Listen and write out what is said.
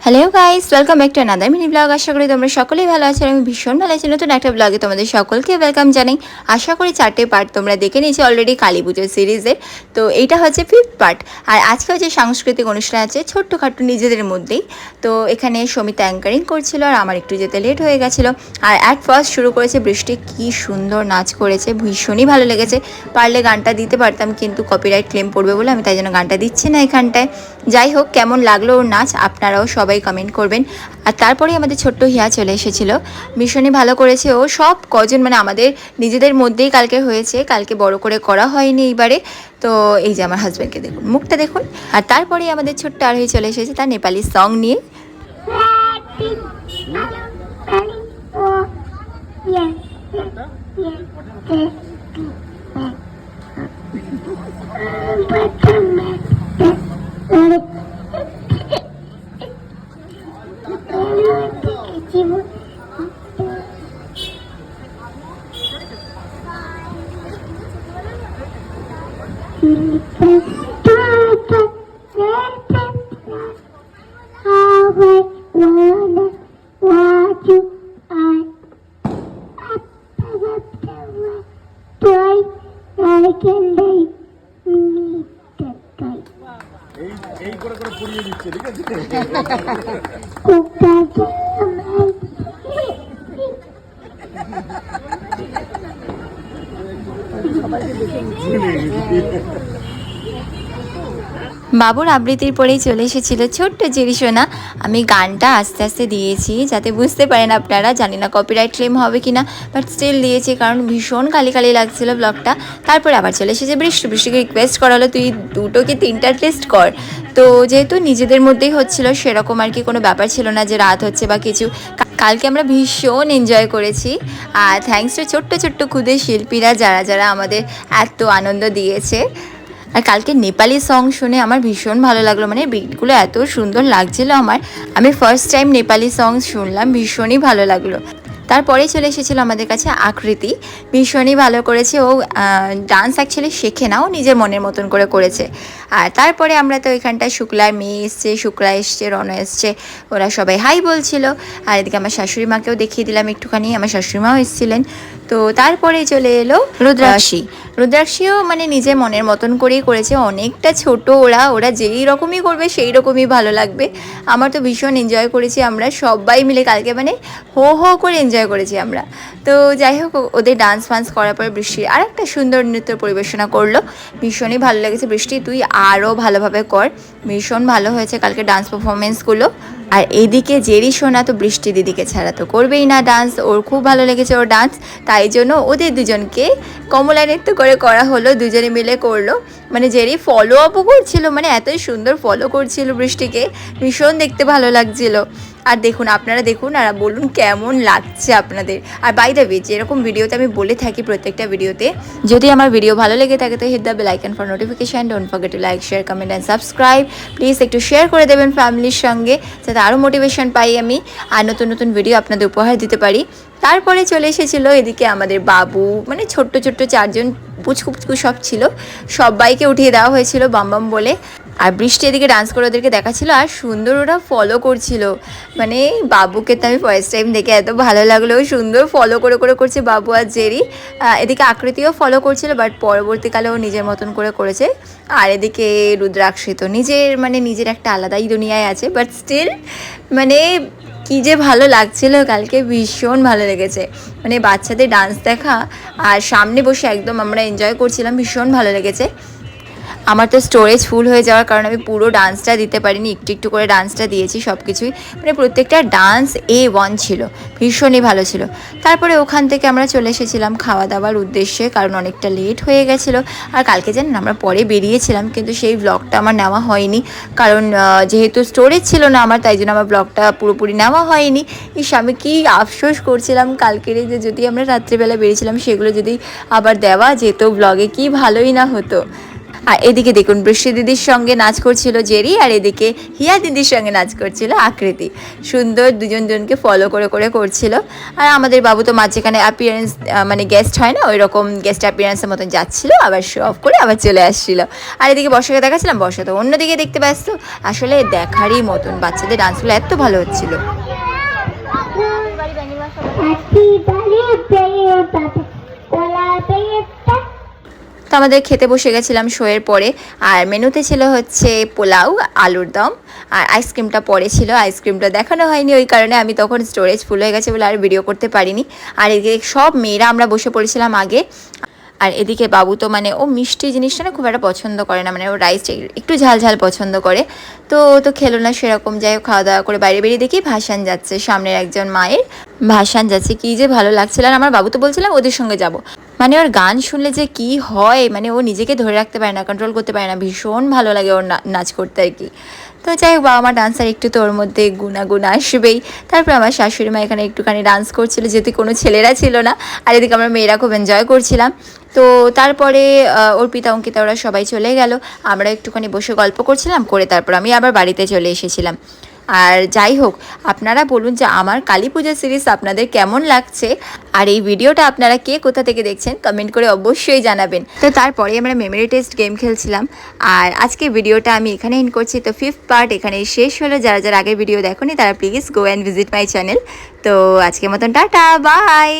Hello guys, welcome back to another mini blog. আশা করি তোমরা সকলেই ভালো আছো। আমি ভীষণ ভালো আছি। নতুন একটা ব্লগে তোমাদের সকলকে ওয়েলকাম জানাই। আশা করি 4টে পার্ট তোমরা দেখে নিয়েছো অলরেডি কালী পুজোর সিরিজের। তো এইটা হচ্ছে 5th পার্ট। আর আজকে হচ্ছে সাংস্কৃতিক অনুষ্ঠান আছে ছোট্টখাট্টো নিজেদের মধ্যেই। তো এখানে সমিতা অ্যাঙ্কারিং করছিল আর আমার একটু যেতে লেট হয়ে গেছিলো। আর অ্যাট ফার্স্ট শুরু করেছে বৃষ্টি, কি সুন্দর নাচ করেছে, ভীষণই ভালো লেগেছে। পারলে গানটা দিতে পারতাম কিন্তু কপিরাইট ক্লেম পড়বে বলে আমি তাই জন্য গানটা দিচ্ছি না এখানটায়। যাই হোক, কেমন লাগলো ওর নাচ আপনারাও সবাই কমেন্ট করবেন। আর তারপরে আমাদের ছোট্ট হিয়া চলে এসেছিল, ভীষণই ভালো করেছে ও। সব কজন মানে আমাদের নিজেদের মধ্যেই কালকে হয়েছে, কালকে বড় করে করা হয়নি এইবারে। তো এই যে আমার হাজব্যান্ডকে দেখুন, মুখটা দেখুন। আর তারপরে আমাদের ছোট্ট আরোহী চলে এসেছে তার নেপালি সং নিয়ে। এই করে করে পড়িয়ে দিচ্ছে, ঠিক আছে? বাবুর আবৃত্তির পরেই চলে এসেছিল ছোট্ট জেরিসোনা। আমি গানটা আস্তে আস্তে দিয়েছি যাতে বুঝতে পারেন আপনারা, জানি না কপিরাইট ক্লেম হবে কিনা, বাট স্টিল দিয়েছি কারণ ভীষণ কালি কালি লাগছিল ব্লগটা। তারপরে আবার চলে এসেছে বৃষ্টিকে রিকোয়েস্ট করা হলো তুই 2টো কি 3টা টেস্ট কর। তো যেহেতু নিজেদের মধ্যেই হচ্ছিল সেরকম আর কি কোনো ব্যাপার ছিল না যে রাত হচ্ছে বা কিছু। কালকে আমরা ভীষণ এনজয় করেছি। আর থ্যাঙ্কস টু ছোট্ট ছোট্ট ক্ষুদে শিল্পীরা যারা যারা আমাদের এত আনন্দ দিয়েছে। আর কালকে নেপালি সং শুনে আমার ভীষণ ভালো লাগলো, মানে বিটগুলো এত সুন্দর লাগছিল আমার। আমি ফার্স্ট টাইম নেপালি সং শুনলাম, ভীষণই ভালো লাগলো। তারপরে চলে এসেছিলো আমাদের কাছে আকৃতি, ভীষণই ভালো করেছে ও। ডান্স অ্যাকচুয়ালি শেখে না, ও নিজের মনের মতন করে করেছে। আর তারপরে আমরা তো এখানটায় শুক্লার মেয়ে এসছে, শুক্লা এসছে, রণ এসছে, ওরা সবাই হাই বলছিল। আর এদিকে আমার শাশুড়ি মাকেও দেখিয়ে দিলাম একটুখানি, আমার শাশুড়ি মাও এসেছিলেন। তো তারপরে চলে এলো রুদ্রাক্ষী। রুদ্রাক্ষীও মানে নিজের মনের মতন করেই করেছে, অনেকটা ছোট ওরা, ওরা যেই রকমই করবে সেই রকমই ভালো লাগবে। আমার তো ভীষণ এনজয় করেছি আমরা সবাই মিলে কালকে, মানে হো হো করে এনজয় করেছি আমরা। তো যাই হোক, ওদের ডান্স ফান্স করার পর বৃষ্টি আর একটা সুন্দর নৃত্য পরিবেশনা করলো, ভীষণই ভালো লেগেছে। বৃষ্টি তুই আরও ভালোভাবে কর, ভীষণ ভালো হয়েছে কালকে ডান্স পারফরমেন্সগুলো। আর এইদিকে জেরিসোনা তো বৃষ্টি দিদিকে ছাড়া তো করবেই না ডান্স, ওর খুব ভালো লেগেছে ওর ডান্স। তাই জন্য ওদের দুজনকে কমলা নৃত্য করে করা হলো, দুজনে মিলে করলো। মানে জেরি ফলো আপও করছিল, মানে এতই সুন্দর ফলো করছিল বৃষ্টিকে, ভীষণ দেখতে ভালো লাগছিল। আর দেখুন, আপনারা দেখুন আর বলুন কেমন লাগছে আপনাদের। আর বাই দ্য ওয়ে, যেরকম ভিডিওতে আমি বলে থাকি প্রত্যেকটা ভিডিওতে, যদি আমার ভিডিও ভালো লেগে থাকে তো hit the bell icon for notification, don't forget to like, share, comment and subscribe. Please একটু শেয়ার করে দেবেন ফ্যামিলির সঙ্গে যাতে আরও মোটিভেশন পাই আমি আর নতুন নতুন ভিডিও আপনাদের উপহার দিতে পারি। তারপরে চলে এসেছিলো এদিকে আমাদের বাবু, মানে ছোট্ট ছোট্ট 4জন পুচকু পুচকু সব ছিল, সবাইকে উঠিয়ে দেওয়া হয়েছিল বাম বাম বলে। আর বৃষ্টি এদিকে ডান্স করে ওদেরকে দেখাচ্ছিল আর সুন্দর ওরা ফলো করছিল। মানে বাবুকে তো আমি ফার্স্ট টাইম দেখে এত ভালো লাগলো, সুন্দর ফলো করে করে করছে বাবু আর জেরি। এদিকে আকৃতিও ফলো করছিল, বাট পরবর্তীকালে ও নিজের মতন করে করেছে। আর এদিকে রুদ্রাক্ষী তো নিজের একটা আলাদাই দুনিয়ায় আছে, বাট স্টিল মানে কী যে ভালো লাগছিল কালকে, ভীষণ ভালো লেগেছে। মানে বাচ্চাদের ডান্স দেখা আর সামনে বসে একদম আমরা এনজয় করছিলাম, ভীষণ ভালো লেগেছে। আমার তো স্টোরেজ ফুল হয়ে যাওয়ার কারণে আমি পুরো ডান্সটা দিতে পারিনি, একটু একটু করে ডান্সটা দিয়েছি সব কিছুই। মানে প্রত্যেকটা ডান্স A1 ছিল, ভীষণই ভালো ছিল। তারপরে ওখান থেকে আমরা চলে এসেছিলাম খাওয়া দাওয়ার উদ্দেশ্যে, কারণ অনেকটা লেট হয়ে গেছিলো। আর কালকে জানেন আমরা পরে বেরিয়েছিলাম, কিন্তু সেই ব্লগটা আমার নেওয়া হয়নি, কারণ যেহেতু স্টোরেজ ছিল না আমার, তাই জন্য আমার ব্লগটা পুরোপুরি নেওয়া হয়নি। আমি কি আফসোস করছিলাম কালকের, যে যদি আমরা রাত্রিবেলা বেরিয়েছিলাম সেগুলো যদি আবার দেওয়া যেত ব্লগে, কি ভালোই না হতো। আর এদিকে দেখুন বৃষ্টি দিদির সঙ্গে নাচ করছিল জেরি, আর এদিকে হিয়া দিদির সঙ্গে নাচ করছিল আকৃতি। সুন্দর দুজনকে ফলো করে করে করছিল। আর আমাদের বাবু তো মাঝখানে অ্যাপিয়ারেন্স মানে গেস্ট হয় না, ওই রকম গেস্ট অ্যাপিয়ারেন্সের মতন যাচ্ছিল, আবার শো অফ করে আবার চলে আসছিল। আর এদিকে বর্ষাকে দেখাচ্ছিলাম, বর্ষা তো অন্যদিকে দেখতে ব্যস্ত। আসলে দেখারই মতন, বাচ্চাদের ডান্সগুলো এত ভালো হচ্ছিল। তো আমাদের খেতে বসে গেছিলাম শোয়ের পরে। আর মেনুতে ছিল হচ্ছে পোলাও, আলুর দম, আর আইসক্রিমটা পরে ছিল। আইসক্রিমটা দেখানো হয়নি, ওই কারণে আমি তখন স্টোরেজ ফুল হয়ে গেছে বলে আর ভিডিও করতে পারিনি। আর এদিকে সব মেয়েরা আমরা বসে পড়েছিলাম আগে। আর এদিকে বাবু তো মানে ও মিষ্টি জিনিসটা না খুব একটা পছন্দ করে না, মানে ও রাইসটা একটু ঝাল ঝাল পছন্দ করে। তো ও তো খেলো না সেরকম। যাই হোক, খাওয়া দাওয়া করে বাইরে বেরিয়ে দেখি ভাসান যাচ্ছে, সামনের একজন মায়ের ভাসান যাচ্ছে। কী যে ভালো লাগছিল। আর আমার বাবু তো বলছিলাম ওদের সঙ্গে যাব, মানে ওর গান শুনলে যে কি হয়, মানে ও নিজেকে ধরে রাখতে পারে না, কন্ট্রোল করতে পারে না, ভীষণ ভালো লাগে ওর নাচ করতে আর কি। তো যাই হোক, বাবা মা ডান্সার, একটু তো ওর মধ্যে গুণাগুণ আসবেই। তারপর আমার শাশুড়ি মা এখানে একটুখানি ডান্স করছিল, যেহেতু কোনো ছেলেরা ছিল না। আর এদিকে আমরা মেয়েরা খুব এনজয় করছিলাম। তো তারপরে অর্পিতা অঙ্কিতা ওরা সবাই চলে গেল, আমরা একটুখানি বসে গল্প করছিলাম, করে তারপর আমি আবার বাড়িতে চলে এসেছিলাম। আর যাই হোক, আপনারা বলুন যে আমার কালী পূজা সিরিজ আপনাদের কেমন লাগছে, আর এই ভিডিওটা আপনারা কে কোথা থেকে দেখছেন কমেন্ট করে অবশ্যই জানাবেন। তো তারপরে আমরা মেমোরি টেস্ট গেম খেলছিলাম। আর আজকে ভিডিওটা আমি এখানে এন্ড করছি। তো 5th পার্ট এখানেই শেষ হলো। যারা যারা আগের ভিডিও দেখোনি তারা please go and visit my channel. তো আজকের মতন টাটা, বাই।